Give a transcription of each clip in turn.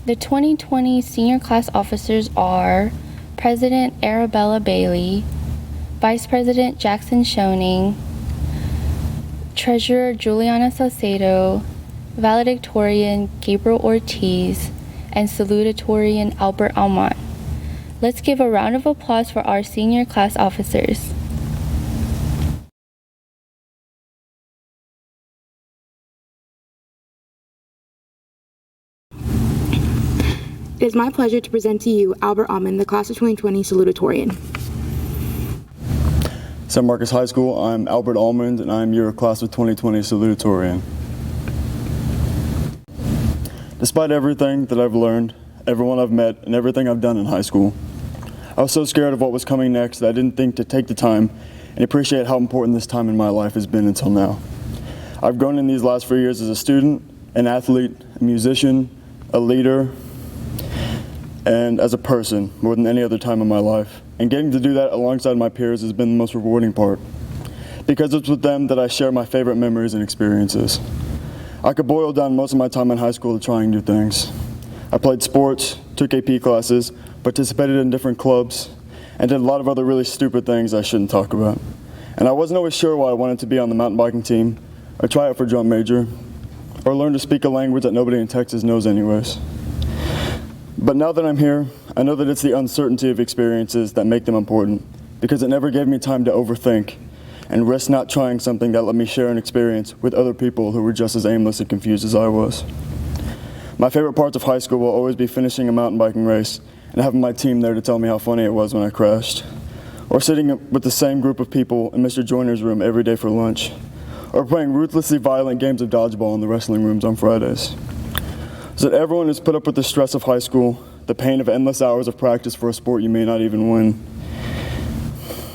The 2020 senior class officers are President Arabella Bailey, Vice President Jackson Schoening, Treasurer Juliana Salcedo, Valedictorian Gabriel Ortiz, and Salutatorian Albert Almont. Let's give a round of applause for our senior class officers. It is my pleasure to present to you Albert Almond, the Class of 2020 Salutatorian. San Marcos High School, I'm Albert Almond, and I'm your Class of 2020 Salutatorian. Despite everything that I've learned, everyone I've met, and everything I've done in high school, I was so scared of what was coming next that I didn't think to take the time and appreciate how important this time in my life has been until now. I've grown in these last 4 years as a student, an athlete, a musician, a leader, and as a person more than any other time in my life. And getting to do that alongside my peers has been the most rewarding part, because it's with them that I share my favorite memories and experiences. I could boil down most of my time in high school to trying new things. I played sports, took AP classes, participated in different clubs, and did a lot of other really stupid things I shouldn't talk about. And I wasn't always sure why I wanted to be on the mountain biking team, or try out for drum major, or learn to speak a language that nobody in Texas knows anyways. But now that I'm here, I know that it's the uncertainty of experiences that make them important, because it never gave me time to overthink and risk not trying something that let me share an experience with other people who were just as aimless and confused as I was. My favorite parts of high school will always be finishing a mountain biking race and having my team there to tell me how funny it was when I crashed, or sitting with the same group of people in Mr. Joyner's room every day for lunch, or playing ruthlessly violent games of dodgeball in the wrestling rooms on Fridays. So that everyone has put up with the stress of high school, the pain of endless hours of practice for a sport you may not even win,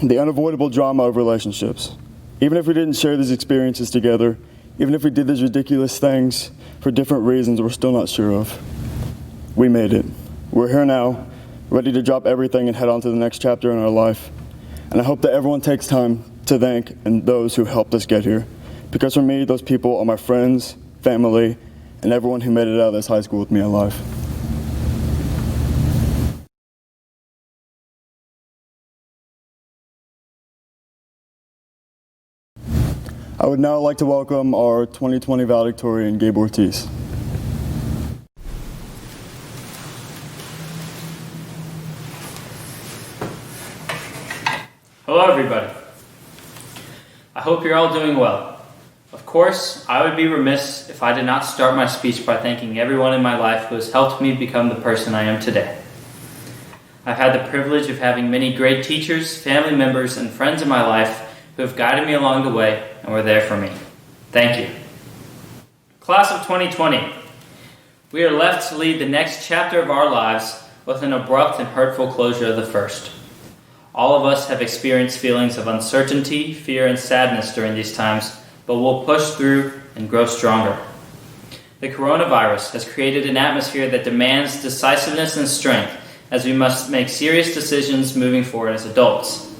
the unavoidable drama of relationships. Even if we didn't share these experiences together, even if we did these ridiculous things for different reasons we're still not sure of, we made it. We're here now, ready to drop everything and head on to the next chapter in our life. And I hope that everyone takes time to thank and those who helped us get here. Because for me, those people are my friends, family, and everyone who made it out of this high school with me alive. I would now like to welcome our 2020 Valedictorian, Gabe Ortiz. Hello everybody. I hope you're all doing well. Of course, I would be remiss if I did not start my speech by thanking everyone in my life who has helped me become the person I am today. I've had the privilege of having many great teachers, family members, and friends in my life who have guided me along the way and were there for me. Thank you. Class of 2020, we are left to lead the next chapter of our lives with an abrupt and hurtful closure of the first. All of us have experienced feelings of uncertainty, fear, and sadness during these times, but we'll push through and grow stronger. The coronavirus has created an atmosphere that demands decisiveness and strength as we must make serious decisions moving forward as adults.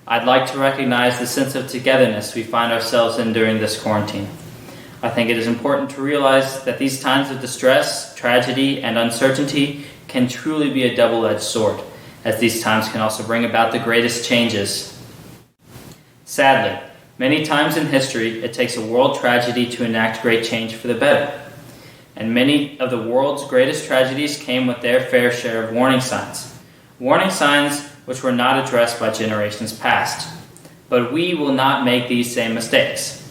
I'd like to recognize the sense of togetherness we find ourselves in during this quarantine. I think it is important to realize that these times of distress, tragedy, and uncertainty can truly be a double-edged sword, as these times can also bring about the greatest changes. Sadly, many times in history, it takes a world tragedy to enact great change for the better. And many of the world's greatest tragedies came with their fair share of warning signs. Warning signs which were not addressed by generations past. But we will not make these same mistakes.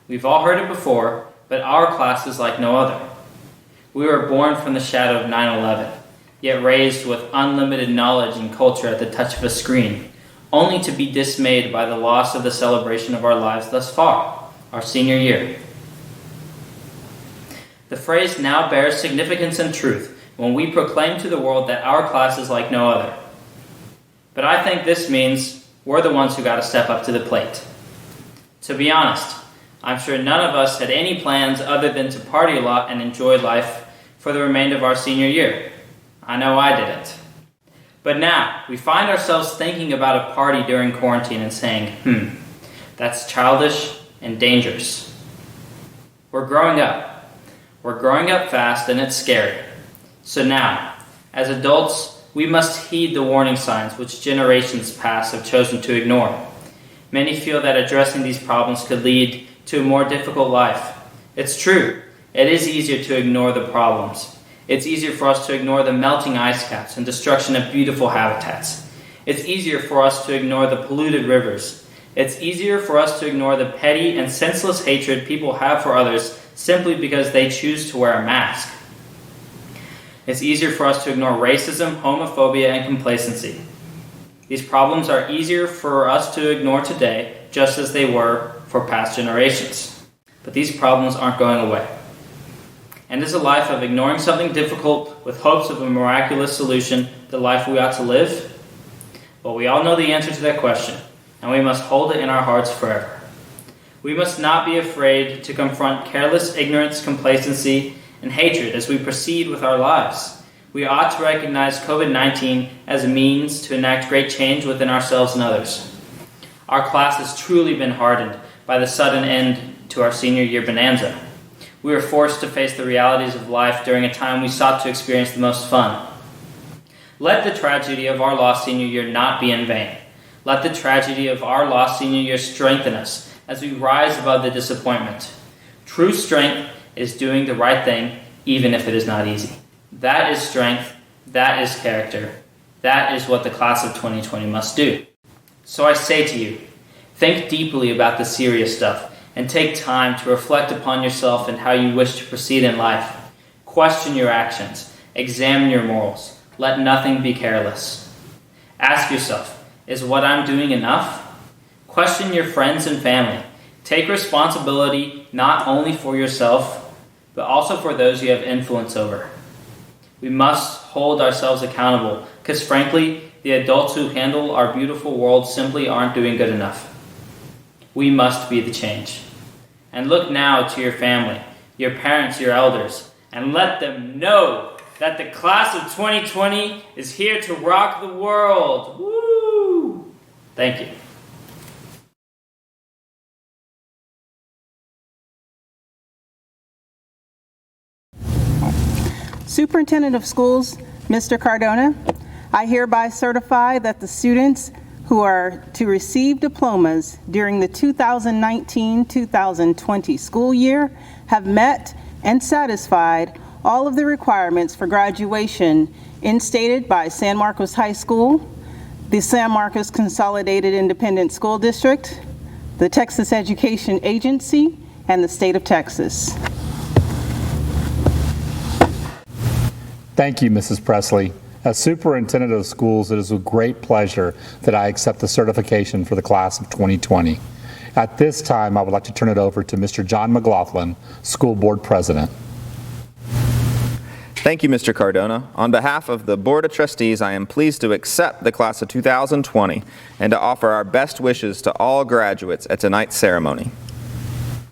We've all heard it before, but our class is like no other. We were born from the shadow of 9/11, yet raised with unlimited knowledge and culture at the touch of a screen, only to be dismayed by the loss of the celebration of our lives thus far, our senior year. The phrase now bears significance and truth when we proclaim to the world that our class is like no other. But I think this means we're the ones who got to step up to the plate. To be honest, I'm sure none of us had any plans other than to party a lot and enjoy life for the remainder of our senior year. I know I didn't. But now, we find ourselves thinking about a party during quarantine and saying, that's childish and dangerous. We're growing up. We're growing up fast and it's scary. So now, as adults, we must heed the warning signs which generations past have chosen to ignore. Many feel that addressing these problems could lead to a more difficult life. It's true. It is easier to ignore the problems. It's easier for us to ignore the melting ice caps and destruction of beautiful habitats. It's easier for us to ignore the polluted rivers. It's easier for us to ignore the petty and senseless hatred people have for others simply because they choose to wear a mask. It's easier for us to ignore racism, homophobia, and complacency. These problems are easier for us to ignore today, just as they were for past generations. But these problems aren't going away. And is a life of ignoring something difficult with hopes of a miraculous solution the life we ought to live? Well, we all know the answer to that question, and we must hold it in our hearts forever. We must not be afraid to confront careless ignorance, complacency, and hatred as we proceed with our lives. We ought to recognize COVID-19 as a means to enact great change within ourselves and others. Our class has truly been hardened by the sudden end to our senior year bonanza. We were forced to face the realities of life during a time we sought to experience the most fun. Let the tragedy of our lost senior year not be in vain. Let the tragedy of our lost senior year strengthen us as we rise above the disappointment. True strength is doing the right thing, even if it is not easy. That is strength. That is character. That is what the class of 2020 must do. So I say to you, think deeply about the serious stuff and take time to reflect upon yourself and how you wish to proceed in life. Question your actions. Examine your morals. Let nothing be careless. Ask yourself, is what I'm doing enough? Question your friends and family. Take responsibility not only for yourself, but also for those you have influence over. We must hold ourselves accountable, because frankly, the adults who handle our beautiful world simply aren't doing good enough. We must be the change. And look now to your family, your parents, your elders, and let them know that the class of 2020 is here to rock the world. Woo! Thank you. Superintendent of Schools, Mr. Cardona, I hereby certify that the students who are to receive diplomas during the 2019-2020 school year have met and satisfied all of the requirements for graduation instated by San Marcos High School, the San Marcos Consolidated Independent School District, the Texas Education Agency, and the state of Texas. Thank you, Mrs. Presley. As Superintendent of Schools, it is with great pleasure that I accept the certification for the class of 2020. At this time, I would like to turn it over to Mr. John McLaughlin, School Board President. Thank you, Mr. Cardona. On behalf of the Board of Trustees, I am pleased to accept the class of 2020 and to offer our best wishes to all graduates at tonight's ceremony.